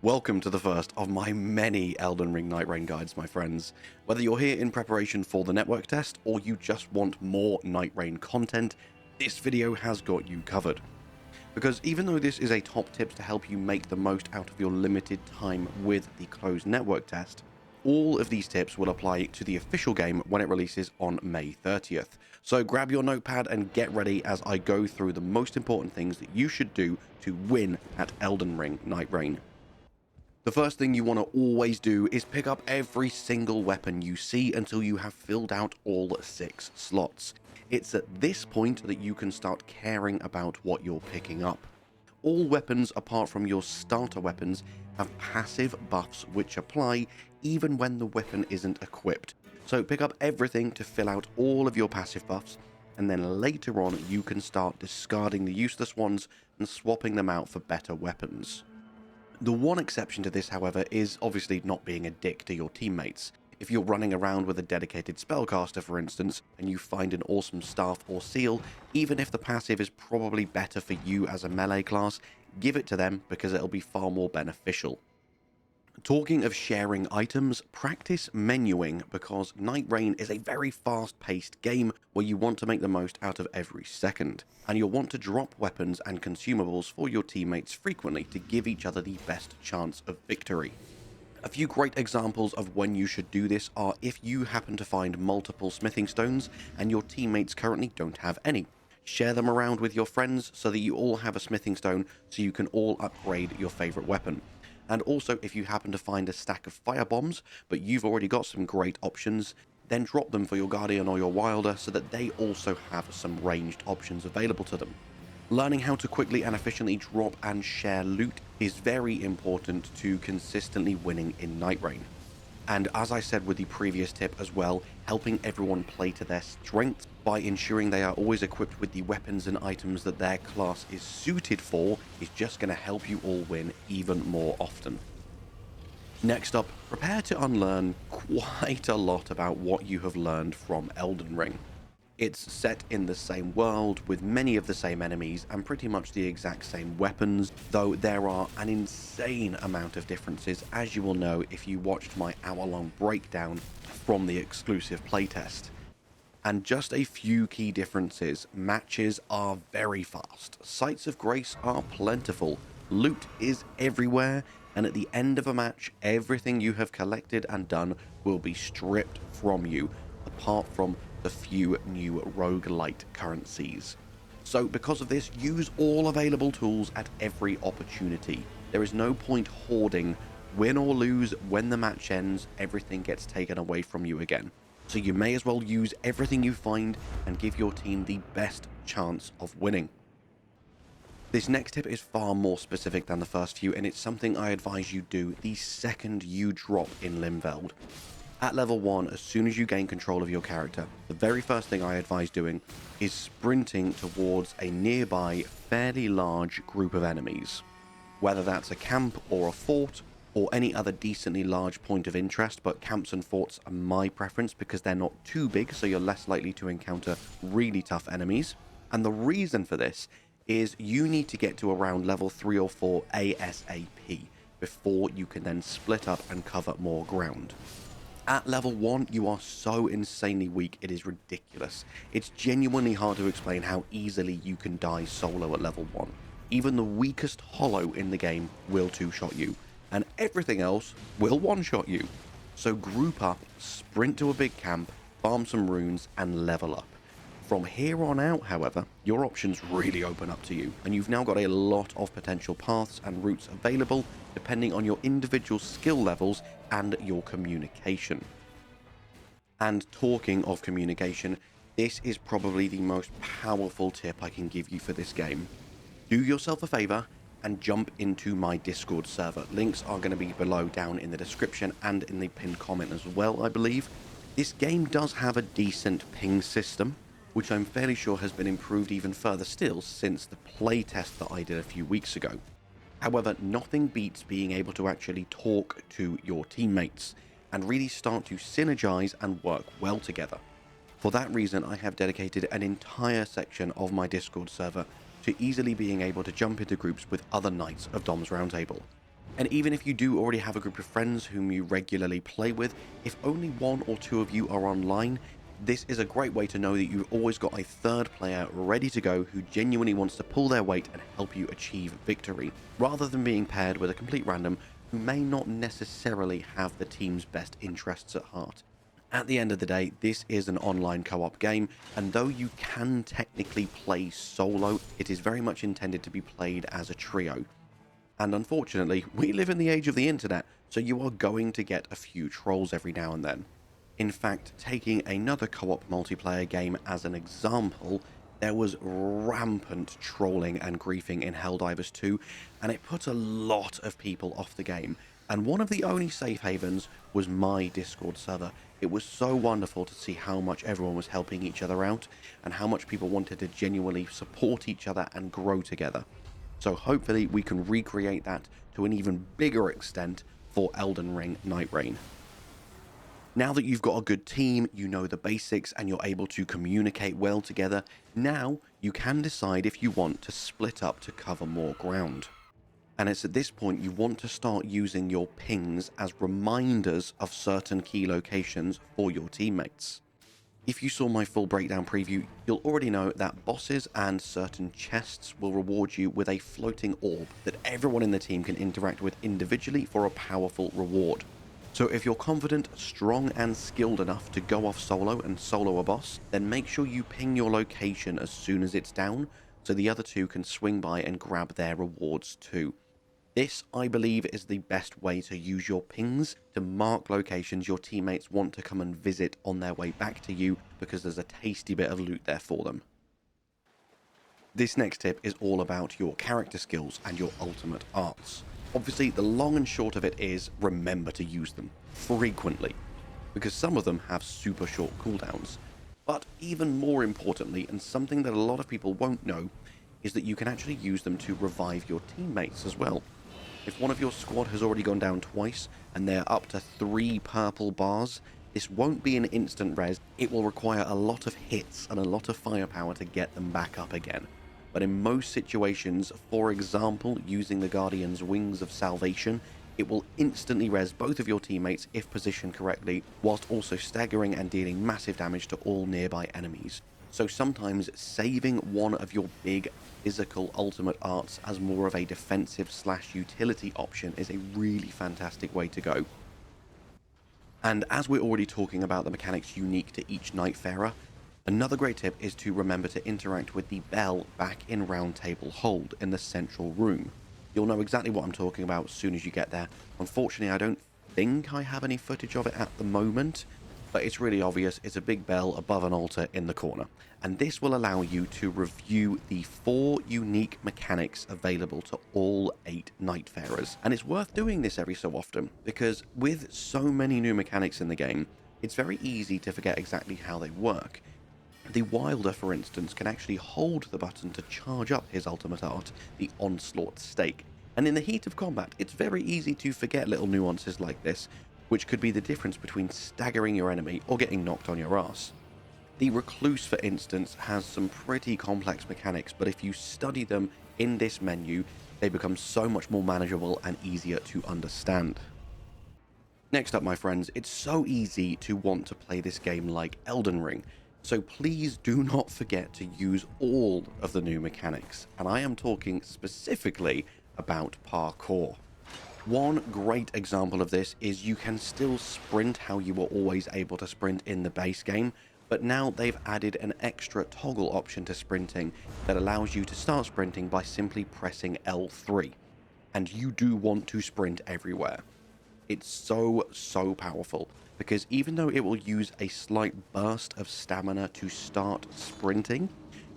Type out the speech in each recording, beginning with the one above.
Welcome to the first of my many Elden Ring Nightreign guides, my friends. Whether you're here in preparation for the network test or you just want more Nightreign content, this video has got you covered. Because even though this is a top tip to help you make the most out of your limited time with the closed network test, all of these tips will apply to the official game when it releases on May 30th. So grab your notepad and get ready as I go through the most important things that you should do to win at Elden Ring Nightreign. The first thing you want to always do is pick up every single weapon you see until you have filled out all 6 slots. It's at this point that you can start caring about what you're picking up. All weapons apart from your starter weapons have passive buffs which apply even when the weapon isn't equipped. So pick up everything to fill out all of your passive buffs, and then later on you can start discarding the useless ones and swapping them out for better weapons. The one exception to this, however, is obviously not being a dick to your teammates. If you're running around with a dedicated spellcaster, for instance, and you find an awesome staff or seal, even if the passive is probably better for you as a melee class, give it to them because it'll be far more beneficial. Talking of sharing items, practice menuing, because Nightreign is a very fast-paced game where you want to make the most out of every second, and you'll want to drop weapons and consumables for your teammates frequently to give each other the best chance of victory. A few great examples of when you should do this are if you happen to find multiple smithing stones and your teammates currently don't have any. Share them around with your friends so that you all have a smithing stone so you can all upgrade your favourite weapon. And also, if you happen to find a stack of fire bombs, but you've already got some great options, then drop them for your Guardian or your Wilder so that they also have some ranged options available to them. Learning how to quickly and efficiently drop and share loot is very important to consistently winning in Nightreign. And as I said with the previous tip as well, helping everyone play to their strengths by ensuring they are always equipped with the weapons and items that their class is suited for is just going to help you all win even more often. Next up, prepare to unlearn quite a lot about what you have learned from Elden Ring. It's set in the same world with many of the same enemies and pretty much the exact same weapons, though there are an insane amount of differences, as you will know if you watched my hour-long breakdown from the exclusive playtest. And just a few key differences: matches are very fast, sites of grace are plentiful, loot is everywhere, and at the end of a match, everything you have collected and done will be stripped from you, apart from the few new roguelite currencies. So because of this, use all available tools at every opportunity. There is no point hoarding. Win or lose, when the match ends, everything gets taken away from you again. So you may as well use everything you find and give your team the best chance of winning. This next tip is far more specific than the first few, and it's something I advise you do the second you drop in Limveld. At level 1, as soon as you gain control of your character, the very first thing I advise doing is sprinting towards a nearby fairly large group of enemies. Whether that's a camp or a fort, or any other decently large point of interest, but camps and forts are my preference because they're not too big, so you're less likely to encounter really tough enemies. And the reason for this is you need to get to around level 3 or 4 ASAP before you can then split up and cover more ground. At level 1, you are so insanely weak, it is ridiculous. It's genuinely hard to explain how easily you can die solo at level 1. Even the weakest hollow in the game will two-shot you, and everything else will one-shot you. So group up, sprint to a big camp, farm some runes, and level up. From here on out, however, your options really open up to you, and you've now got a lot of potential paths and routes available depending on your individual skill levels and your communication. And talking of communication, this is probably the most powerful tip I can give you for this game. Do yourself a favor and jump into my Discord server. Links are going to be below down in the description and in the pinned comment as well, I believe. This game does have a decent ping system, which I'm fairly sure has been improved even further still since the playtest that I did a few weeks ago. However, nothing beats being able to actually talk to your teammates and really start to synergize and work well together. For that reason, I have dedicated an entire section of my Discord server to easily being able to jump into groups with other Knights of Dom's Roundtable. And even if you do already have a group of friends whom you regularly play with, if only one or two of you are online, this is a great way to know that you've always got a third player ready to go who genuinely wants to pull their weight and help you achieve victory, rather than being paired with a complete random who may not necessarily have the team's best interests at heart. At the end of the day, this is an online co-op game, and though you can technically play solo, it is very much intended to be played as a trio. And unfortunately, we live in the age of the internet, so you are going to get a few trolls every now and then. In fact, taking another co-op multiplayer game as an example, there was rampant trolling and griefing in Helldivers 2, and it put a lot of people off the game. And one of the only safe havens was my Discord server. It was so wonderful to see how much everyone was helping each other out, and how much people wanted to genuinely support each other and grow together. So hopefully we can recreate that to an even bigger extent for Elden Ring Nightreign. Now that you've got a good team, you know the basics, and you're able to communicate well together, now you can decide if you want to split up to cover more ground. And it's at this point you want to start using your pings as reminders of certain key locations for your teammates. If you saw my full breakdown preview, you'll already know that bosses and certain chests will reward you with a floating orb that everyone in the team can interact with individually for a powerful reward. So if you're confident, strong and skilled enough to go off solo and solo a boss, then make sure you ping your location as soon as it's down, so the other two can swing by and grab their rewards too. This, I believe, is the best way to use your pings to mark locations your teammates want to come and visit on their way back to you, because there's a tasty bit of loot there for them. This next tip is all about your character skills and your ultimate arts. Obviously, the long and short of it is remember to use them frequently, because some of them have super short cooldowns. But even more importantly, and something that a lot of people won't know, is that you can actually use them to revive your teammates as well. If one of your squad has already gone down twice and they're up to 3 purple bars, this won't be an instant res. It will require a lot of hits and a lot of firepower to get them back up again. But in most situations, for example, using the Guardian's Wings of Salvation, it will instantly res both of your teammates if positioned correctly, whilst also staggering and dealing massive damage to all nearby enemies. So sometimes saving one of your big physical ultimate arts as more of a defensive / utility option is a really fantastic way to go. And as we're already talking about the mechanics unique to each Nightfarer, another great tip is to remember to interact with the bell back in Roundtable Hold in the central room. You'll know exactly what I'm talking about as soon as you get there. Unfortunately, I don't think I have any footage of it at the moment, but it's really obvious. It's a big bell above an altar in the corner, and this will allow you to review the 4 unique mechanics available to all 8 Nightfarers. And it's worth doing this every so often, because with so many new mechanics in the game, it's very easy to forget exactly how they work. The Wilder, for instance, can actually hold the button to charge up his ultimate art, the Onslaught Stake, and in the heat of combat, it's very easy to forget little nuances like this, which could be the difference between staggering your enemy or getting knocked on your ass. The Recluse, for instance, has some pretty complex mechanics, but if you study them in this menu, they become so much more manageable and easier to understand. Next up, my friends, it's so easy to want to play this game like Elden Ring, so please do not forget to use all of the new mechanics, and I am talking specifically about parkour. One great example of this is you can still sprint how you were always able to sprint in the base game, but now they've added an extra toggle option to sprinting that allows you to start sprinting by simply pressing L3. And you do want to sprint everywhere. It's so powerful, because even though it will use a slight burst of stamina to start sprinting,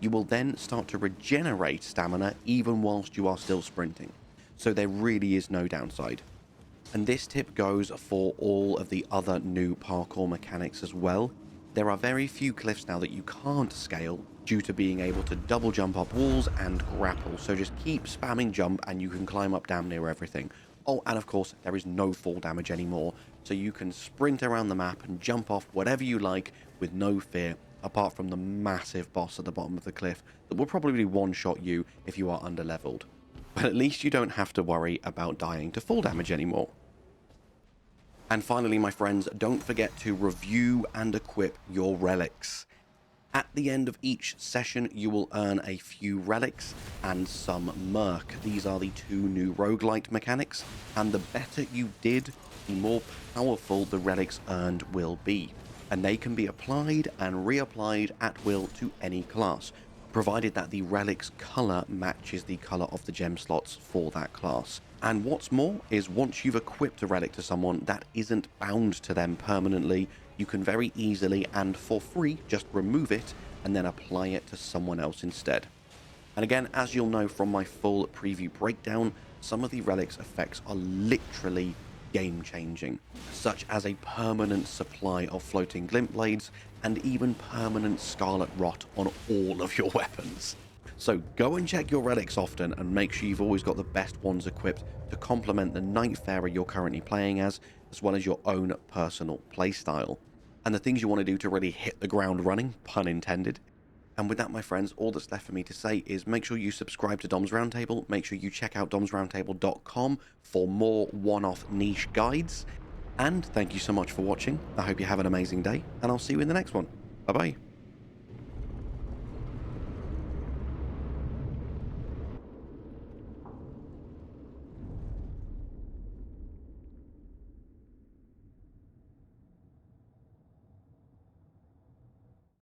you will then start to regenerate stamina even whilst you are still sprinting. So there really is no downside. And this tip goes for all of the other new parkour mechanics as well. There are very few cliffs now that you can't scale due to being able to double jump up walls and grapple, so just keep spamming jump and you can climb up damn near everything. Oh, and of course there is no fall damage anymore, so you can sprint around the map and jump off whatever you like with no fear, apart from the massive boss at the bottom of the cliff that will probably one-shot you if you are under-leveled. but at least you don't have to worry about dying to full damage anymore. And finally, my friends, don't forget to review and equip your relics. At the end of each session, you will earn a few relics and some merc. These are the 2 new roguelite mechanics, and the better you did, the more powerful the relics earned will be. And they can be applied and reapplied at will to any class, provided that the relic's color matches the color of the gem slots for that class. And what's more is once you've equipped a relic to someone that isn't bound to them permanently, you can very easily and for free just remove it and then apply it to someone else instead. And again, as you'll know from my full preview breakdown, some of the relics effects are literally game-changing, such as a permanent supply of floating glint blades and even permanent scarlet rot on all of your weapons. So go and check your relics often and make sure you've always got the best ones equipped to complement the Nightfarer you're currently playing as well as your own personal playstyle. And the things you want to do to really hit the ground running, pun intended. And with that, my friends, all that's left for me to say is make sure you subscribe to Dom's Roundtable, make sure you check out domsroundtable.com for more one-off niche guides, and thank you so much for watching. I hope you have an amazing day, and I'll see you in the next one. Bye-bye.